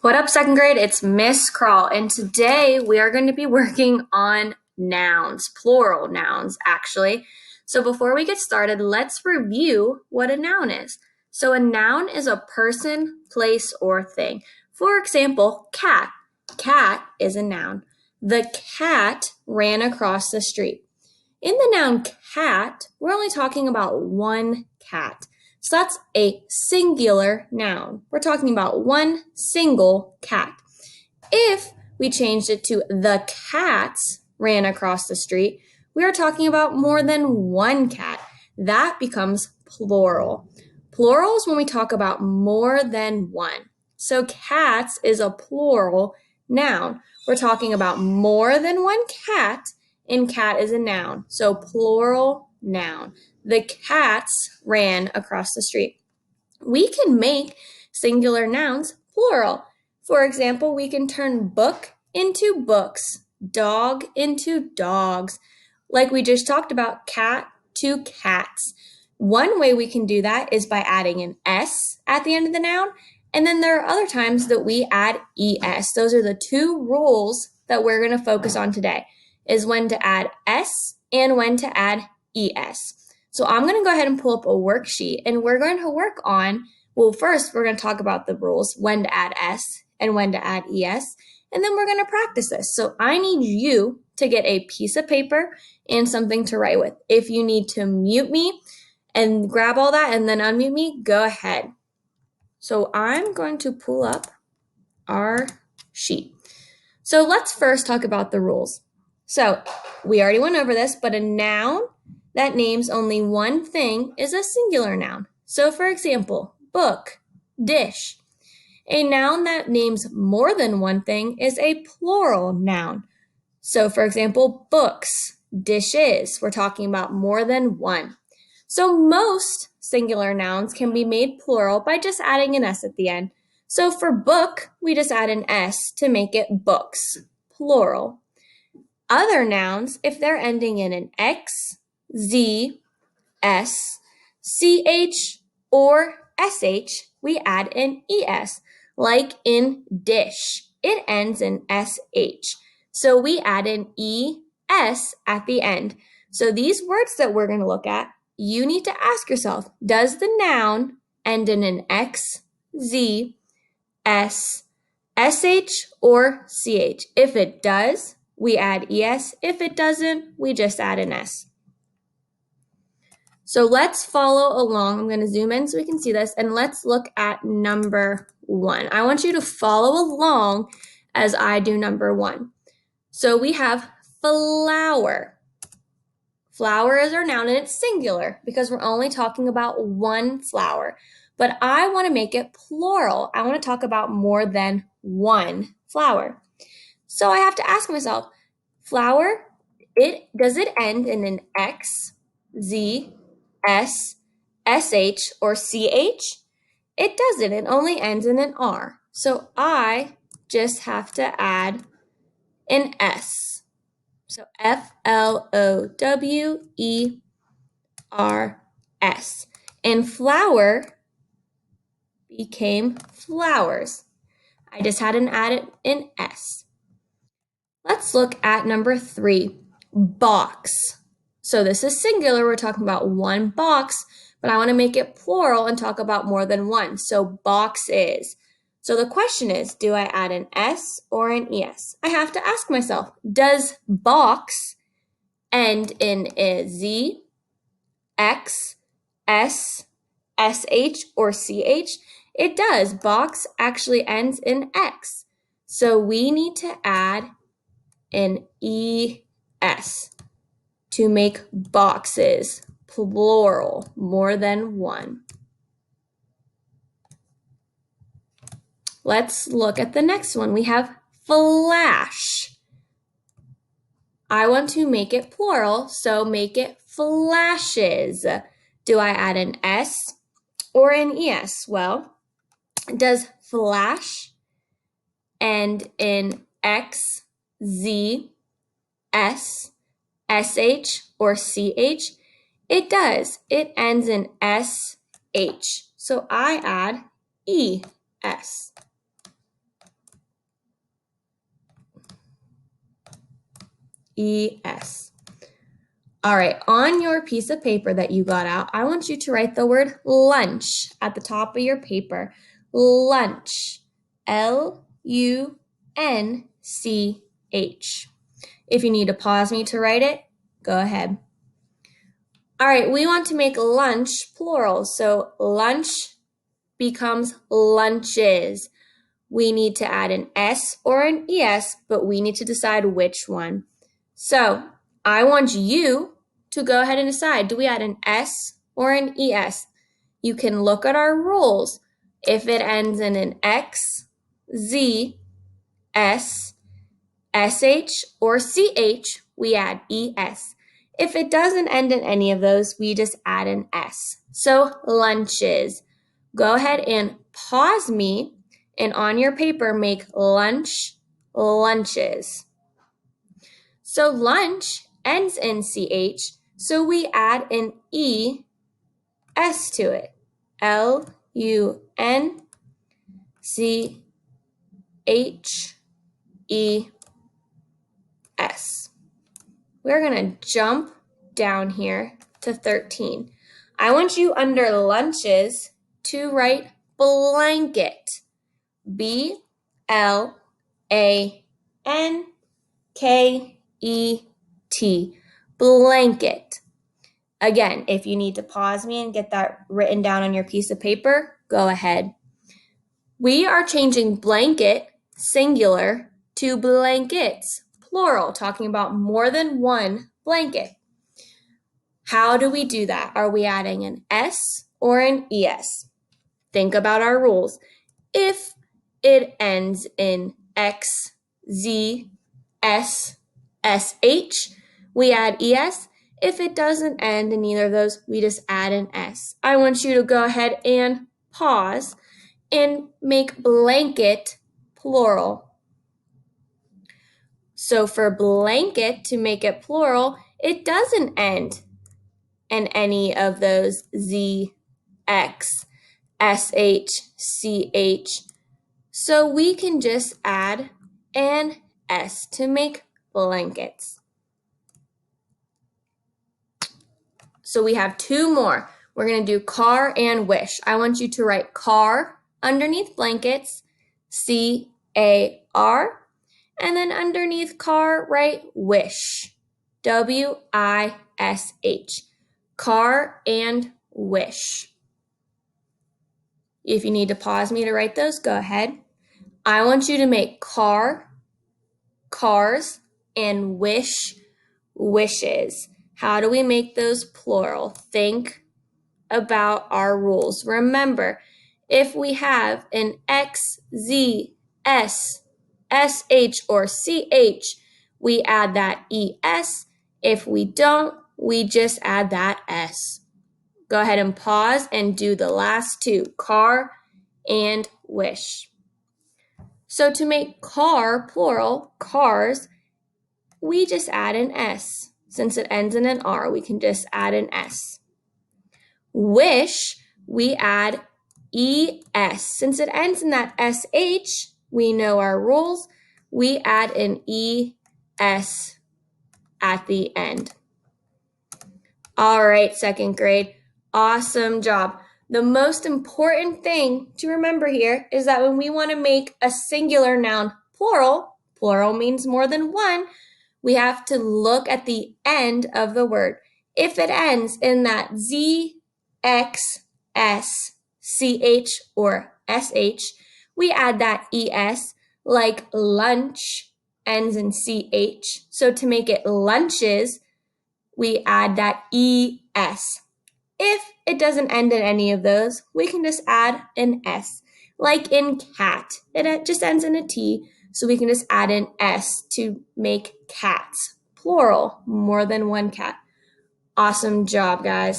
What up, second grade? It's Miss Crawl, and today we are going to be working on nouns, plural nouns, actually. So before we get started, let's review what a noun is. So a noun is a person, place, or thing. For example, cat. Cat is a noun. The cat ran across the street. In the noun cat, we're only talking about one cat. So that's a singular noun. We're talking about one single cat. If we changed it to the cats ran across the street, we are talking about more than one cat. That becomes plural. Plural is when we talk about more than one. So cats is a plural noun. We're talking about more than one cat, and cat is a noun. So plural noun. The cats ran across the street. We can make singular nouns plural. For example, we can turn book into books, dog into dogs. Like we just talked about, cat to cats. One way we can do that is by adding an S at the end of the noun. And then there are other times that we add ES. Those are the two rules that we're going to focus on today, is when to add S and when to add ES. So I'm going to go ahead and pull up a worksheet, and we're going to work on, first we're going to talk about the rules, when to add S and when to add ES, and then we're going to practice this. So I need you to get a piece of paper and something to write with. If you need to mute me and grab all that and then unmute me, go ahead. So I'm going to pull up our sheet. So let's first talk about the rules. So we already went over this, but a noun that names only one thing is a singular noun. So for example, book, dish. A noun that names more than one thing is a plural noun. So for example, books, dishes. We're talking about more than one. So most singular nouns can be made plural by just adding an S at the end. So for book, we just add an S to make it books, plural. Other nouns, if they're ending in an X, Z, S, CH, or SH, we add an ES, like in dish. It ends in SH. So we add an ES at the end. So these words that we're going to look at, you need to ask yourself, does the noun end in an X, Z, S, SH, or CH? If it does, we add ES. If it doesn't, we just add an S. So let's follow along. I'm going to zoom in so we can see this, and let's look at number 1. I want you to follow along as I do number 1. So we have flower. Flower is our noun, and it's singular because we're only talking about one flower. But I want to make it plural. I want to talk about more than one flower. So I have to ask myself, flower, does it end in an X, Z, S, SH, or CH? It doesn't. It only ends in an R. So I just have to add an S. So FLOWERS. And flower became flowers. I just had to add an S. Let's look at number 3, box. So this is singular. We're talking about one box, but I want to make it plural and talk about more than one. So boxes. So the question is, do I add an S or an ES? I have to ask myself, does box end in a Z, X, S, SH, or CH? It does. Box actually ends in X. So we need to add an ES to make boxes plural, more than one. Let's look at the next one. We have flash. I want to make it plural, so make it flashes. Do I add an S or an ES? Well, does flash end in X, Z, S, SH, or CH? It does. It ends in SH. So I add ES. E-S. All right, on your piece of paper that you got out, I want you to write the word lunch at the top of your paper. Lunch. L-U-N-C-H. If you need to pause me to write it, go ahead. All right, we want to make lunch plural, so lunch becomes lunches. We need to add an S or an ES, but we need to decide which one. So I want you to go ahead and decide, do we add an S or an ES? You can look at our rules. If it ends in an X, Z, S, SH, or CH, we add ES. If it doesn't end in any of those, we just add an S. So lunches. Go ahead and pause me, and on your paper, make lunch, lunches. So lunch ends in CH, so we add an ES to it. L-U-N-C-H-E-S. We're going to jump down here to 13. I want you under lunches to write blanket. B-L-A-N-K-E-T. Blanket. Again, if you need to pause me and get that written down on your piece of paper, go ahead. We are changing blanket, singular, to blankets, plural, talking about more than one blanket. How do we do that? Are we adding an S or an ES? Think about our rules. If it ends in X, Z, S, SH, we add ES. If it doesn't end in either of those, we just add an S. I want you to go ahead and pause and make blanket plural. So for blanket, to make it plural, it doesn't end in any of those Z, X, SH, CH. So we can just add an S to make blankets. So we have two more. We're going to do car and wish. I want you to write car underneath blankets, C-A-R, and then underneath car, write wish, W-I-S-H. Car and wish. If you need to pause me to write those, go ahead. I want you to make car, cars, and wish, wishes. How do we make those plural? Think about our rules. Remember, if we have an X, Z, S, SH, or CH, we add that ES. If we don't, we just add that S. Go ahead and pause and do the last two, car and wish. So to make car plural, cars, we just add an S. Since it ends in an R, we can just add an S. Wish, we add ES. Since it ends in that SH, we know our rules. We add an ES at the end. All right, second grade. Awesome job. The most important thing to remember here is that when we want to make a singular noun plural, plural means more than one, we have to look at the end of the word. If it ends in that Z, X, S, CH, or SH, we add that ES, like lunch ends in CH. So to make it lunches, we add that ES. If it doesn't end in any of those, we can just add an S. Like in cat, it just ends in a T, so we can just add an S to make cats. Plural, more than one cat. Awesome job, guys.